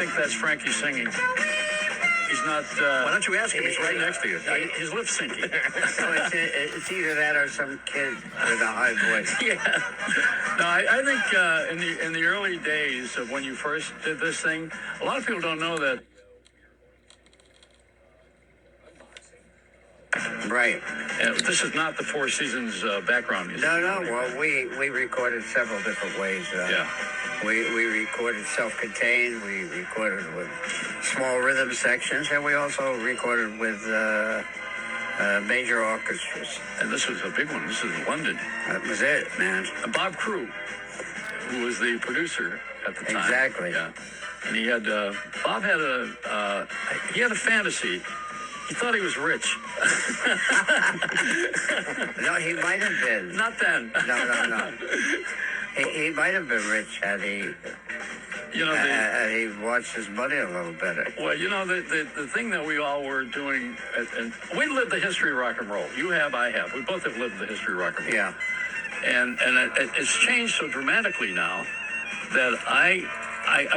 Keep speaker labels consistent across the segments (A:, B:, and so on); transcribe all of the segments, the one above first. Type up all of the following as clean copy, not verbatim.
A: think that's Frankie singing. He's not.
B: Why don't you ask him? He's right next to you.
A: He's lip syncing.
C: So it's either that or some kid with a high voice.
A: Yeah. No, I think in the early days of when you first did this thing, a lot of people don't know that.
C: Right.
A: This is not the Four Seasons background music.
C: No. Well, we recorded several different ways.
A: Yeah.
C: We recorded self-contained. We recorded with small rhythm sections, and we also recorded with major orchestras.
A: And this was a big one. This is London.
C: That was it, man.
A: And Bob Crewe, who was the producer at the time.
C: Exactly.
A: Yeah. And he had Bob had a fantasy. He thought he was rich.
C: No, he might have been.
A: Not then.
C: No. He might have been rich had he, had he watched his money a little better.
A: Well, the thing that we all were doing, and we lived the history of rock and roll. You have, I have. We both have lived the history of rock and roll.
C: Yeah.
A: And it's changed so dramatically now that I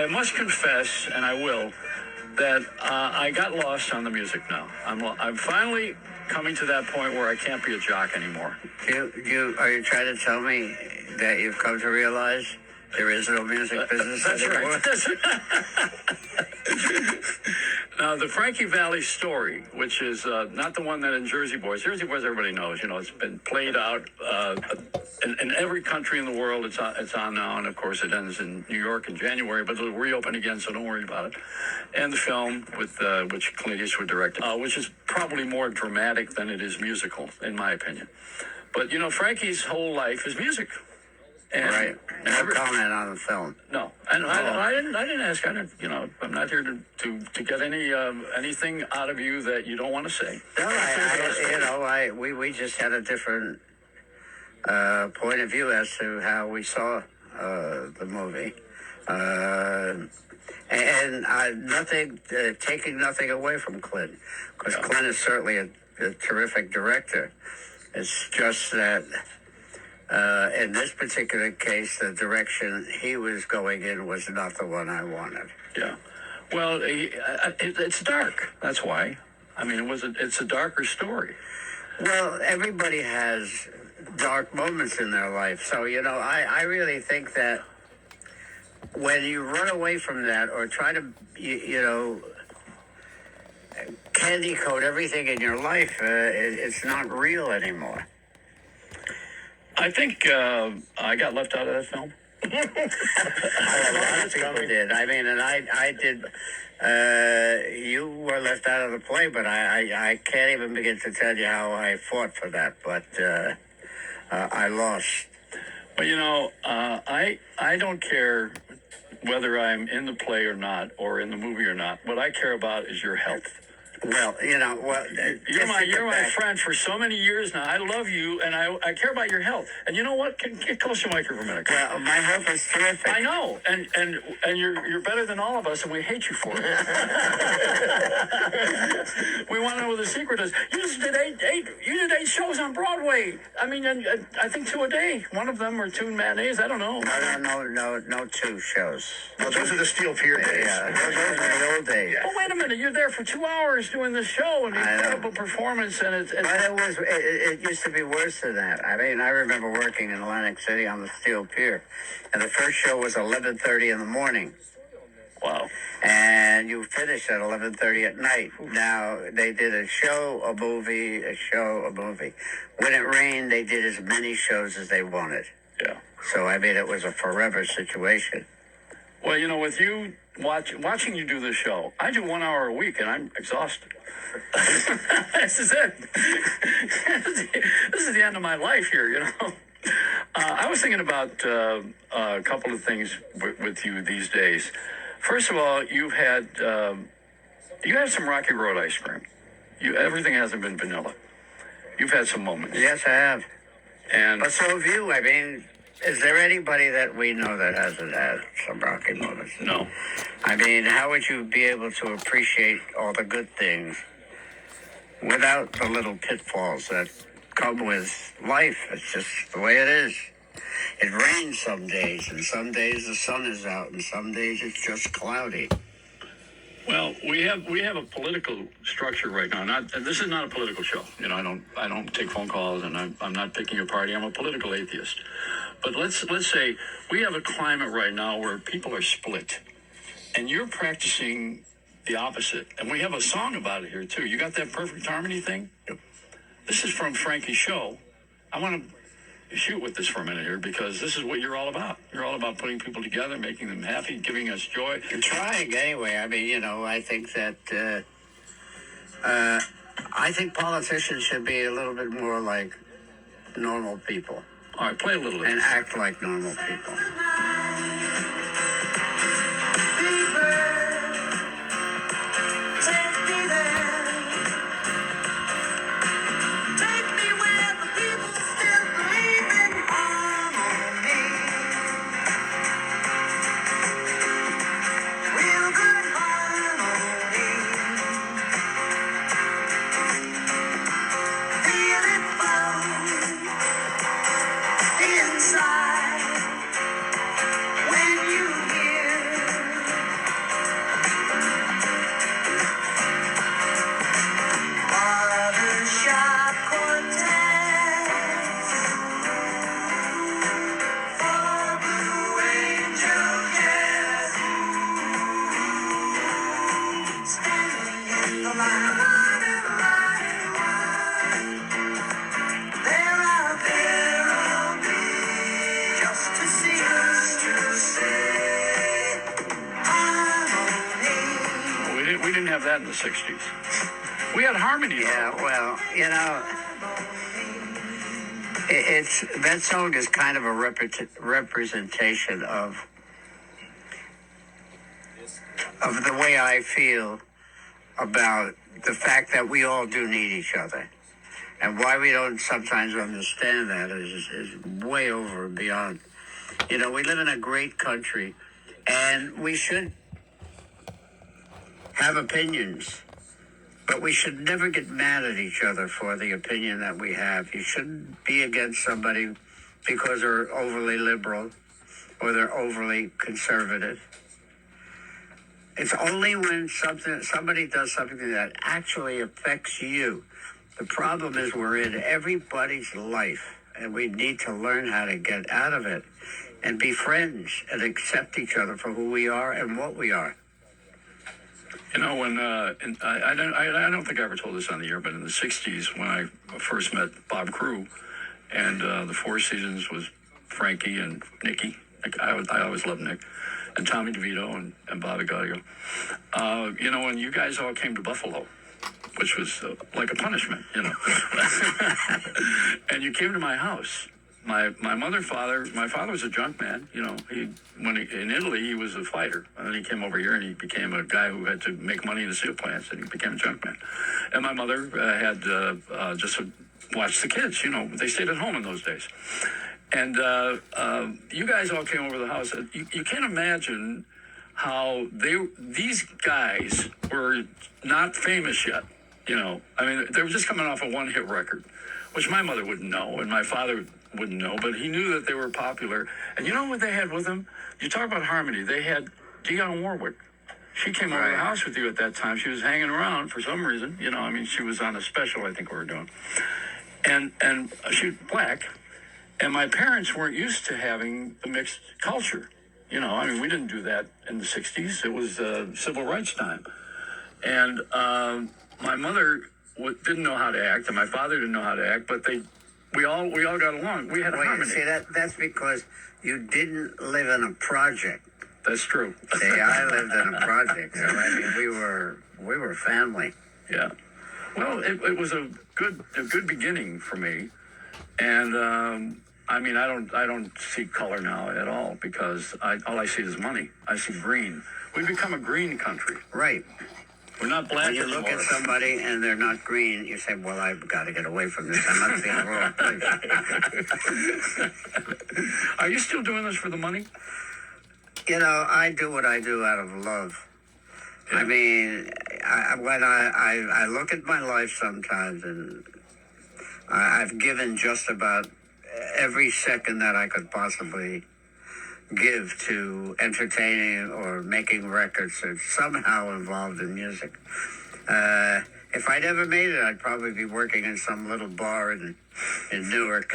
A: must confess, and I will, that I got lost on the music now. I'm finally coming to that point where I can't be a jock anymore.
C: Are you trying to tell me that you've come to realize there is no music business anymore?
A: Right. That's right. Now, the Frankie Valli story, which is not the one that in Jersey Boys. Jersey Boys, everybody knows. It's been played out in every country in the world. It's on now, and of course, it ends in New York in January. But it'll reopen again, so don't worry about it. And the film with which Clint Eastwood directed, which is probably more dramatic than it is musical, in my opinion. But Frankie's whole life is music. And
C: right. No comment on the film.
A: No, and I didn't ask. I'm not here to get anything out of you that you don't want to say.
C: No, we just had a different point of view as to how we saw the movie, and taking nothing away from Clint, because Clint is certainly a terrific director. It's just that. In this particular case, the direction he was going in was not the one I wanted.
A: Yeah. Well, it's dark. That's why. I mean, it's a darker story.
C: Well, everybody has dark moments in their life. So, I really think that when you run away from that or try to, candy coat everything in your life, it's not real anymore.
A: I think I got left out of that film.
C: A lot of people did. I mean, and I did. You were left out of the play, but I can't even begin to tell you how I fought for that. But I lost.
A: Well, I don't care whether I'm in the play or not, or in the movie or not. What I care about is your health.
C: Well,
A: you're my friend for so many years now. I love you, and I care about your health. And you know what? Get close to the microphone for a minute.
C: Well, my health is terrific.
A: I know, and you're better than all of us, and we hate you for it. We want to know what the secret is. You just did eight shows on Broadway. I mean, I think 2 a day. One of them or 2 matinees. I don't know.
C: No 2 shows.
B: No, those are the Steel Pier days.
C: Yeah, those are the old days.
A: But wait a minute, you're there for 2 hours doing this show and incredible performance, and it's.
C: But it used to be worse than that. I mean, I remember working in Atlantic City on the Steel Pier, and the first show was 11:30 in the morning.
A: Wow.
C: And you finished at 11:30 at night. Now, they did a show, a movie, a show, a movie. When it rained, they did as many shows as they wanted.
A: Yeah.
C: So, I mean, it was a forever situation.
A: Well, with you watching you do this show, I do 1 hour a week, and I'm exhausted. This is it. This is the end of my life here, I was thinking about a couple of things with you these days. First of all, you had some Rocky Road ice cream. Everything hasn't been vanilla. You've had some moments.
C: Yes, I have.
A: But
C: so have you. I mean, is there anybody that we know that hasn't had some Rocky moments?
A: No.
C: I mean, how would you be able to appreciate all the good things without the little pitfalls that come with life? It's just the way it is. It rains some days, and some days the sun is out, and some days it's just cloudy.
A: Well, we have a political structure right now. And this is not a political show. You know, I don't take phone calls, and I'm not picking a party. I'm a political atheist. But let's say we have a climate right now where people are split, and you're practicing the opposite. And we have a song about it here too. You got that perfect harmony thing?
B: Yep.
A: This is from Frankie's show. I want to shoot with this for a minute here because this is what you're all about. You're all about putting people together, making them happy, giving us joy.
C: And trying anyway. I mean, I think that I think politicians should be a little bit more like normal people
A: All right, play a little of
C: and
A: this.
C: act like normal people.
A: We didn't have that in the 60s. We had harmony.
C: Yeah, well, it's that song is kind of a representation of the way I feel about the fact that we all do need each other. And why we don't sometimes understand that is way over and beyond. We live in a great country, and we should have opinions, but we should never get mad at each other for the opinion that we have. You shouldn't be against somebody because they're overly liberal or they're overly conservative. It's only when somebody does something that actually affects you. The problem is we're in everybody's life, and we need to learn how to get out of it and be friends and accept each other for who we are and what we are.
A: When and I don't think I ever told this on the air, but in the 60s when I first met Bob Crewe, and the Four Seasons was Frankie and Nicky. I always loved Nick. And Tommy DeVito and Bobby Gaudio. When you guys all came to Buffalo, which was like a punishment, and you came to my house. My father was a junk man. In Italy, he was a fighter. And then he came over here and he became a guy who had to make money in the steel plants, and he became a junk man. And my mother had just watched the kids. They stayed at home in those days. And you guys all came over the house. You can't imagine how these guys were not famous yet. They were just coming off a one-hit record, which my mother wouldn't know, and my father wouldn't know, but he knew that they were popular. And you know what they had with them? You talk about harmony. They had Dionne Warwick. She came over the house with you at that time. She was hanging around for some reason. She was on a special, I think we were doing. And she was black. And my parents weren't used to having the mixed culture. We didn't do that in the 60s. It was civil rights time. And my mother didn't know how to act, and my father didn't know how to act, but we all got along. We had a harmony.
C: See, that's because you didn't live in a project.
A: That's true.
C: See, I lived in a project, so we were family.
A: Yeah. Well, it was a good beginning for me, and I don't see color now at all because all I see is money. I see green. We've become a green country.
C: Right.
A: We're not black
C: anymore. When you look at somebody and they're not green, you say, well, I've got to get away from this. I must be in the wrong place.
A: Are you still doing this for the money?
C: I do what I do out of love. Yeah. When I look at my life sometimes, and I've given just about every second that I could possibly give to entertaining or making records that's somehow involved in music. If I never made it, I'd probably be working in some little bar in Newark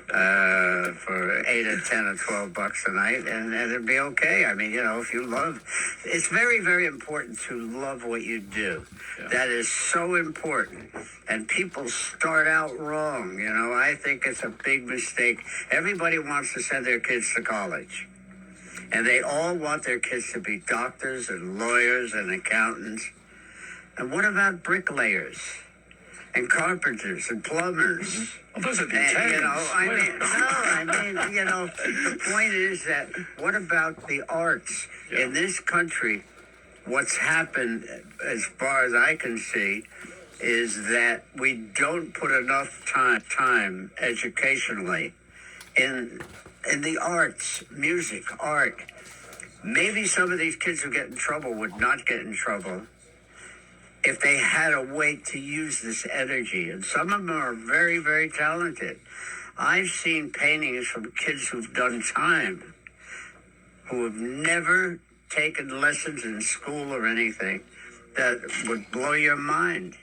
C: for 8 or 10 or 12 bucks a night, and it'd be okay. I mean, if you love, it's very, very important to love what you do.
A: Yeah.
C: That is so important. And people start out wrong. I think it's a big mistake. Everybody wants to send their kids to college. And they all want their kids to be doctors and lawyers and accountants. And what about bricklayers and carpenters and plumbers?
A: Well, those are the
C: And,
A: Italians.
C: the point is that what about the arts in this country? What's happened, as far as I can see, is that we don't put enough time educationally in the arts, music, art. Maybe some of these kids who get in trouble would not get in trouble if they had a way to use this energy. And some of them are very, very talented. I've seen paintings from kids who've done time, who have never taken lessons in school or anything, that would blow your mind.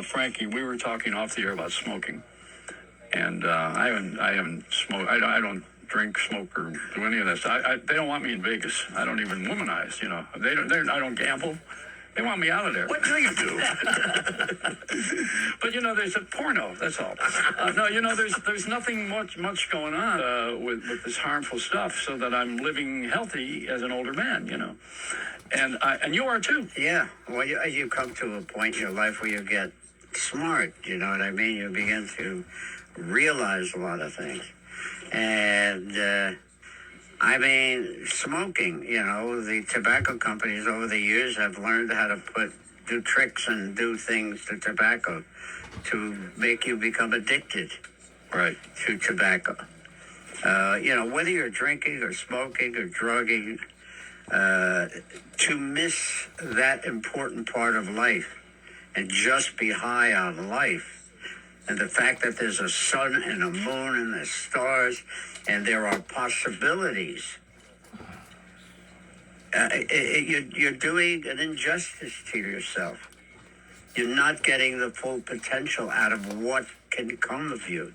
A: Frankie, we were talking off the air about smoking, and I haven't smoked. I don't drink, smoke, or do any of that stuff. They don't want me in Vegas. I don't even womanize. I don't gamble. They want me out of there.
B: What do you do?
A: But there's a porno. That's all. No, there's nothing much going on with this harmful stuff. So that I'm living healthy as an older man. And you are too.
C: Yeah. Well, you come to a point in your life where you get smart. You know what I mean? You begin to realize a lot of things. And smoking, the tobacco companies over the years have learned how to do tricks and do things to tobacco to make you become addicted to tobacco. Whether you're drinking or smoking or drugging, to miss that important part of life and just be high on life. And the fact that there's a sun and a moon and there's stars and there are possibilities, you're doing an injustice to yourself. You're not getting the full potential out of what can come of you.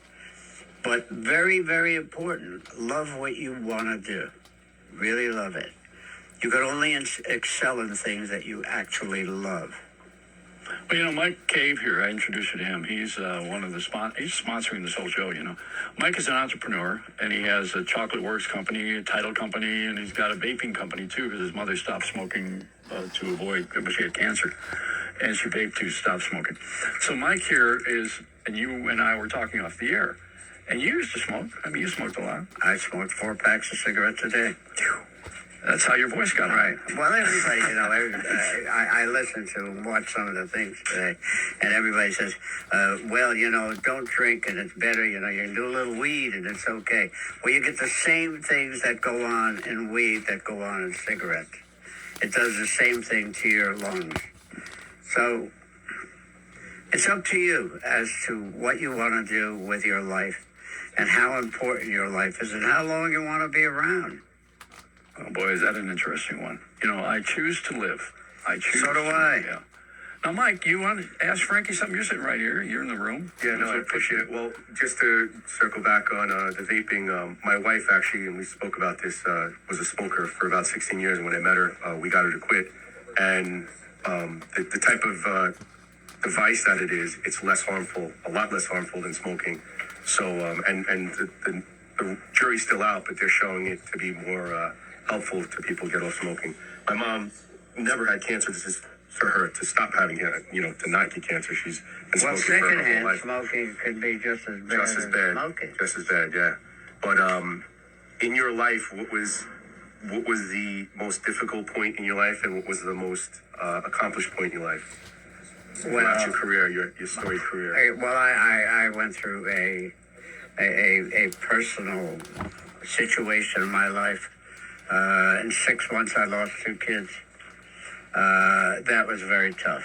C: But very, very important, love what you want to do. Really love it. You can only excel in things that you actually love.
A: Well, Mike Cave here, I introduced you to him. He's one of the he's sponsoring this whole show, Mike is an entrepreneur, and he has a chocolate works company, a title company, and he's got a vaping company, too, because his mother stopped smoking to avoid, she had cancer, and she vaped to stop smoking. So Mike here is, and you and I were talking off the air, and you used to smoke. You smoked a lot.
C: I smoked 4 packs of cigarettes a day.
A: That's how your voice got
C: right. Well, everybody, I listen to and watch some of the things today, and everybody says, don't drink and it's better, you can do a little weed and it's okay. Well, you get the same things that go on in weed that go on in cigarettes. It does the same thing to your lungs. So it's up to you as to what you want to do with your life and how important your life is and how long you want to be around.
A: Oh, boy, is that an interesting one. I choose to live.
C: So do I.
A: Yeah. Now, Mike, you want to ask Frankie something? You're sitting right here. You're in the room.
D: Yeah, no, I appreciate it. Well, just to circle back on the vaping, my wife actually, and we spoke about this, was a smoker for about 16 years. And when I met her, we got her to quit. And the type of device that it is, it's less harmful, a lot less harmful than smoking. So, the jury's still out, but they're showing it to be more helpful to people get off smoking. My mom never had cancer. This is for her to stop having it, to not get cancer. She's been smoking for her whole
C: secondhand
D: life.
C: smoking could be just as bad
D: Just as bad.
C: smoking.
D: Just as bad, yeah. But in your life, what was the most difficult point in your life, and what was the most accomplished point in your life? Throughout your career, your storied career.
C: I went through a personal situation in my life. In 6 months, I lost 2 kids. That was very tough.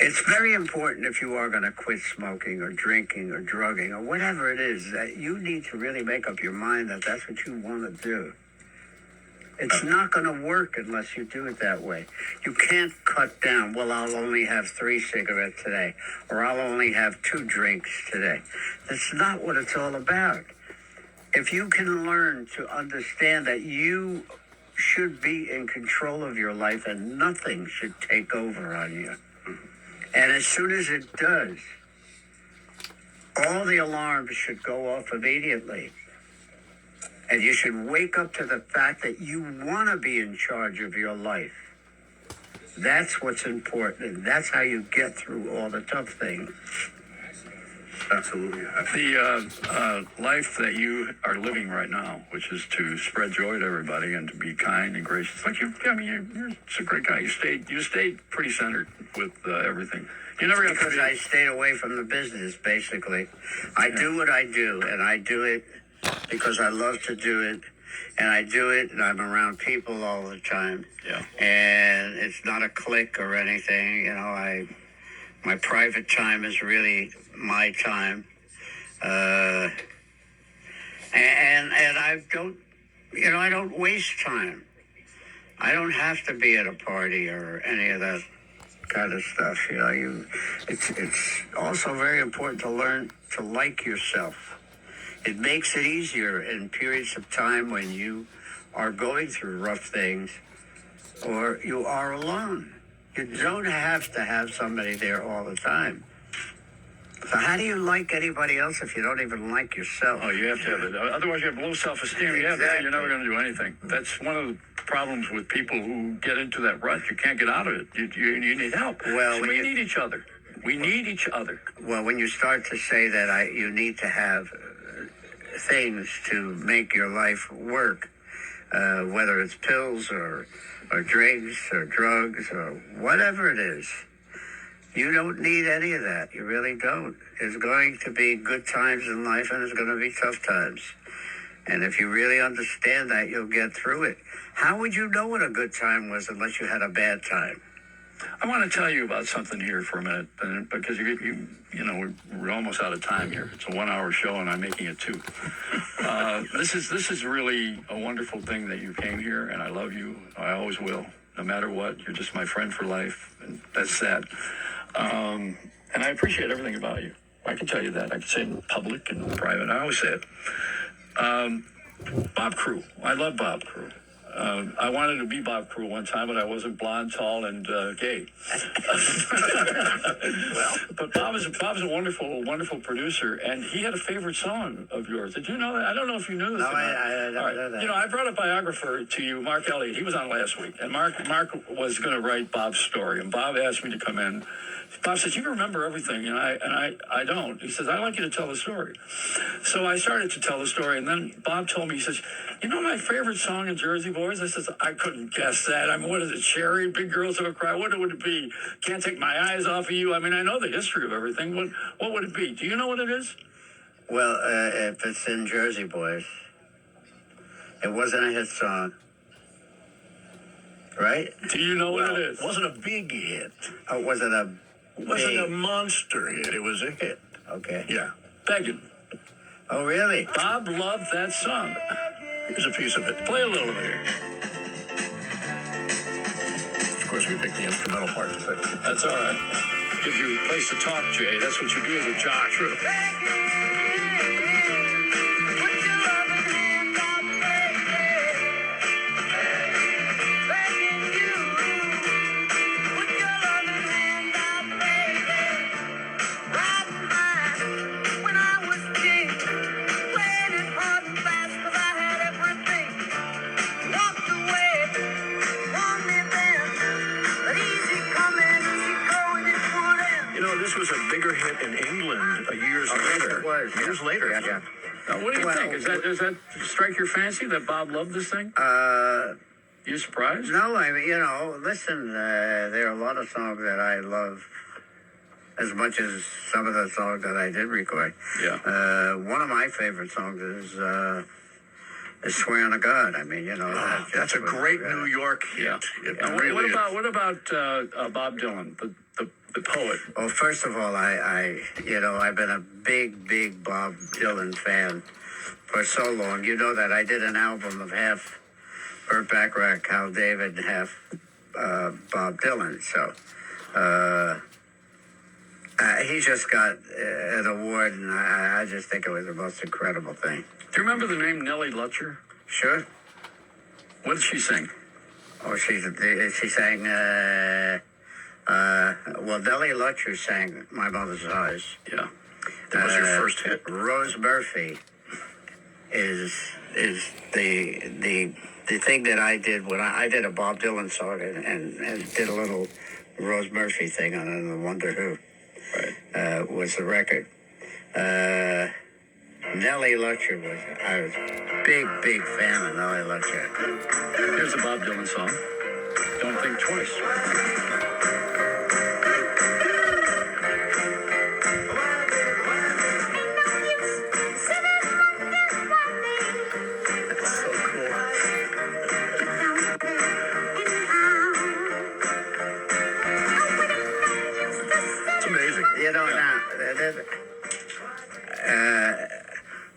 C: It's very important if you are going to quit smoking or drinking or drugging or whatever it is, that you need to really make up your mind that that's what you want to do. It's not going to work unless you do it that way. You can't cut down, well, I'll only have 3 cigarettes today, or I'll only have 2 drinks today. That's not what it's all about. If you can learn to understand that you should be in control of your life and nothing should take over on you. And as soon as it does, all the alarms should go off immediately. And you should wake up to the fact that you want to be in charge of your life. That's what's important. And that's how you get through all the tough things.
D: Absolutely.
A: The life that you are living right now, which is to spread joy to everybody and to be kind and gracious. Like you're a great guy. You stayed pretty centered with everything. You never got
C: Because I stayed away from the business, basically. I do what I do, and I do it because I love to do it, and I do it, and I'm around people all the time.
A: Yeah.
C: And it's not a clique or anything, my private time is really my time. And I don't waste time. I don't have to be at a party or any of that kind of stuff. It's also very important to learn to like yourself. It makes it easier in periods of time when you are going through rough things or you are alone. You don't have to have somebody there all the time. So how do you like anybody else if you don't even like yourself?
A: Oh, you have to have it. Otherwise, you have low self-esteem. Yeah,
C: Exactly.
A: you're never going to do anything. That's one of the problems with people who get into that rut. You can't get out of it. You need help.
C: Well,
A: So we need each other. We need each other.
C: Well, when you start to say that you need to have things to make your life work, whether it's pills or drinks or drugs or whatever it is, you don't need any of that. You really don't. There's going to be good times in life and there's going to be tough times. And if you really understand that, you'll get through it. How would you know what a good time was unless you had a bad time?
A: I want to tell you about something here for a minute, because we're almost out of time here. It's a 1-hour show, and I'm making it 2. This is really a wonderful thing that you came here, and I love you. I always will, no matter what. You're just my friend for life, and that's sad. And I appreciate everything about you. I can tell you that. I can say it in public and private. I always say it. Bob Crewe. I love Bob Crewe. I wanted to be Bob Crewe one time, but I wasn't blonde, tall, and gay. But Bob's a wonderful producer, and he had a favorite song of yours. Did you know that? I don't know if you knew this.
C: No,
A: or not.
C: I don't know that.
A: I brought a biographer to you, Mark Elliott. He was on last week, and Mark was going to write Bob's story, and Bob asked me to come in. Bob says, "You remember everything," and I don't. He says, "I'd like you to tell the story." So I started to tell the story, and then Bob told me, he says, "You know my favorite song in Jersey Boys?" I says, "I couldn't guess that. I mean, what is it, Cherry? Big Girls Have a Cry? What would it be? Can't Take My Eyes Off of You?" I mean, I know the history of everything. What would it be? Do you know what it is?
C: Well, if it's in Jersey Boys, it wasn't a hit song. Right?
A: Do you know what it is?
B: It wasn't a big hit.
C: Oh, was it a
B: It wasn't
C: big?
B: a monster hit. It was a hit.
C: Okay.
B: Yeah.
A: Begging.
C: Oh, really?
A: Bob loved that song.
B: Here's a piece of it.
A: Play a little of it.
B: Of course, we picked the instrumental parts of it.
A: That's all right. Gives you a place to talk, Jay. That's what you do as a jock.
B: True. This was a bigger hit in England years later.
C: It was.
B: Years later.
C: Yeah.
A: Now, what do you
C: Well,
A: think? Does that strike your fancy that Bob loved this thing? You surprised?
C: No, I mean, listen, there are a lot of songs that I love as much as some of the songs that I did record.
A: Yeah.
C: One of my favorite songs Swear on God. I mean,
B: That's a great New York hit.
A: Yeah.
B: It
A: Now,
B: really
A: what
B: is.
A: about Bob Dylan, the poet?
C: Well, first of all, I've been a big Bob Dylan fan for so long. You know that I did an album of half Burt Bacharach, Hal David, and half Bob Dylan. So he just got an award, and I just think it was the most incredible thing.
A: Do you remember the name Nellie Lutcher?
C: Sure.
A: What did she sing?
C: Oh, she sang. Well, Nellie Lutcher sang "My Mother's Eyes."
A: Yeah.
B: That was your first hit.
C: Rose Murphy is the thing that I did when I did a Bob Dylan song and did a little Rose Murphy thing on The Wonder Who.
A: Right.
C: Was the record. Nellie Lutcher I was a big fan of Nellie Lutcher.
A: Here's a Bob Dylan song. Don't Think Twice.
B: So cool. It's amazing.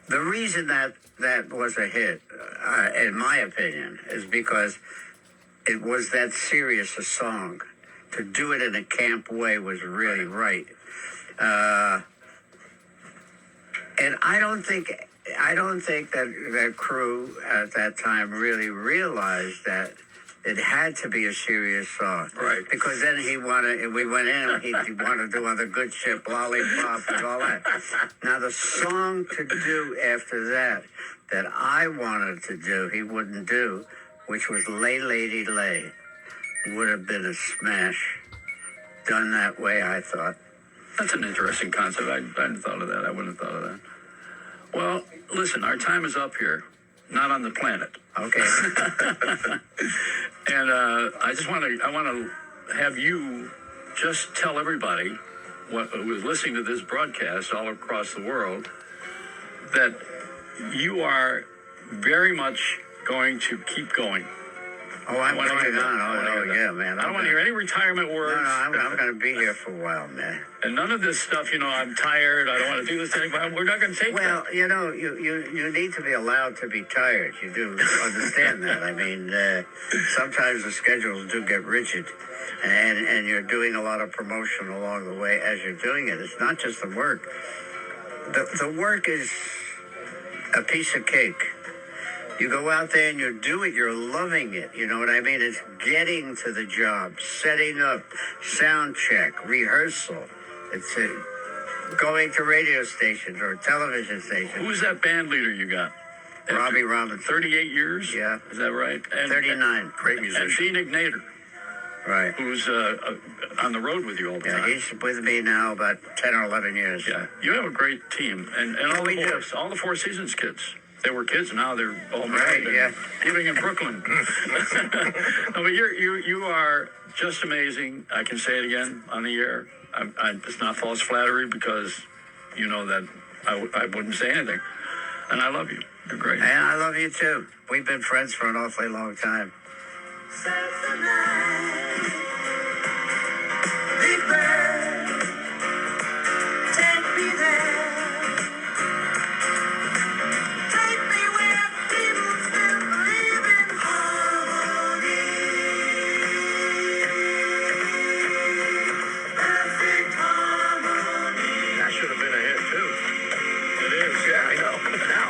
C: The reason that was a hit, in my opinion, is because it was that serious a song. To do it in a camp way was really right. And I don't think that crew at that time really realized that it had to be a serious song.
A: Right.
C: Because then we went in and he wanted to do other good shit, Lollipop and all that. Now the song to do after that I wanted to do, he wouldn't do, which was Lay Lady Lay, would have been a smash. Done that way, I thought.
A: That's an interesting concept. I hadn't thought of that. I wouldn't have thought of that. Well, listen, our time is up here. Not on the planet.
C: Okay.
A: And I want to have you just tell everybody who is listening to this broadcast all across the world that you are very much going to keep going.
C: Oh, I'm
A: wanna
C: going
A: hear that.
C: on.
A: I wanna
C: Oh,
A: hear that.
C: yeah, man.
A: I don't want to hear any retirement words.
C: No, I'm going to be here for a while, man.
A: And none of this stuff, I'm tired. I don't want to do this anymore. We're not going to take
C: Well,
A: that.
C: you need to be allowed to be tired. You do understand that. I mean, sometimes the schedules do get rigid, and you're doing a lot of promotion along the way as you're doing it. It's not just the work. The work is a piece of cake. You go out there and you do it, you're loving it. You know what I mean? It's getting to the job, setting up, sound check, rehearsal. It's going to radio stations or television stations.
A: Who's that band leader you got?
C: Robbie Robinson.
A: 38 years?
C: Yeah.
A: Is that right? And,
C: 39.
B: Great
A: And
B: musician.
A: Dean Ignator,
C: Right.
A: who's on the road with you all the
C: Yeah,
A: time.
C: he's with me now about 10 or 11 years.
A: Yeah, you have a great team, and all
C: we
A: the
C: do.
A: boys, all the Four Seasons kids. They were kids, now they're all
C: Right,
A: married
C: yeah.
A: and living in Brooklyn. No, but you are just amazing. I can say it again on the air. It's not false flattery because you know that I wouldn't say anything, and I love you. You're great.
C: And I love you too. We've been friends for an awfully long time.
B: That should have been a hit, too.
A: It is.
B: Yeah, I know. Now.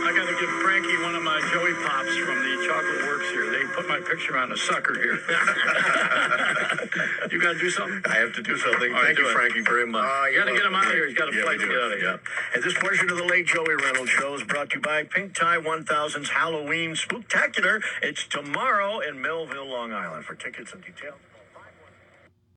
A: I got to give Frankie one of my Joey Pops from the Chocolate Works here. They put my picture on a sucker here. You got to do something?
B: I have to do something.
A: All right,
B: Thank you,
A: do it.
B: Frankie, very much.
A: You got to get him out of here. He's got a flight to get out of here.
B: And this portion of the late Joey Reynolds show is brought to you by Pink Tie 1000's Halloween Spooktacular. It's tomorrow in Melville, Long Island. For tickets and details.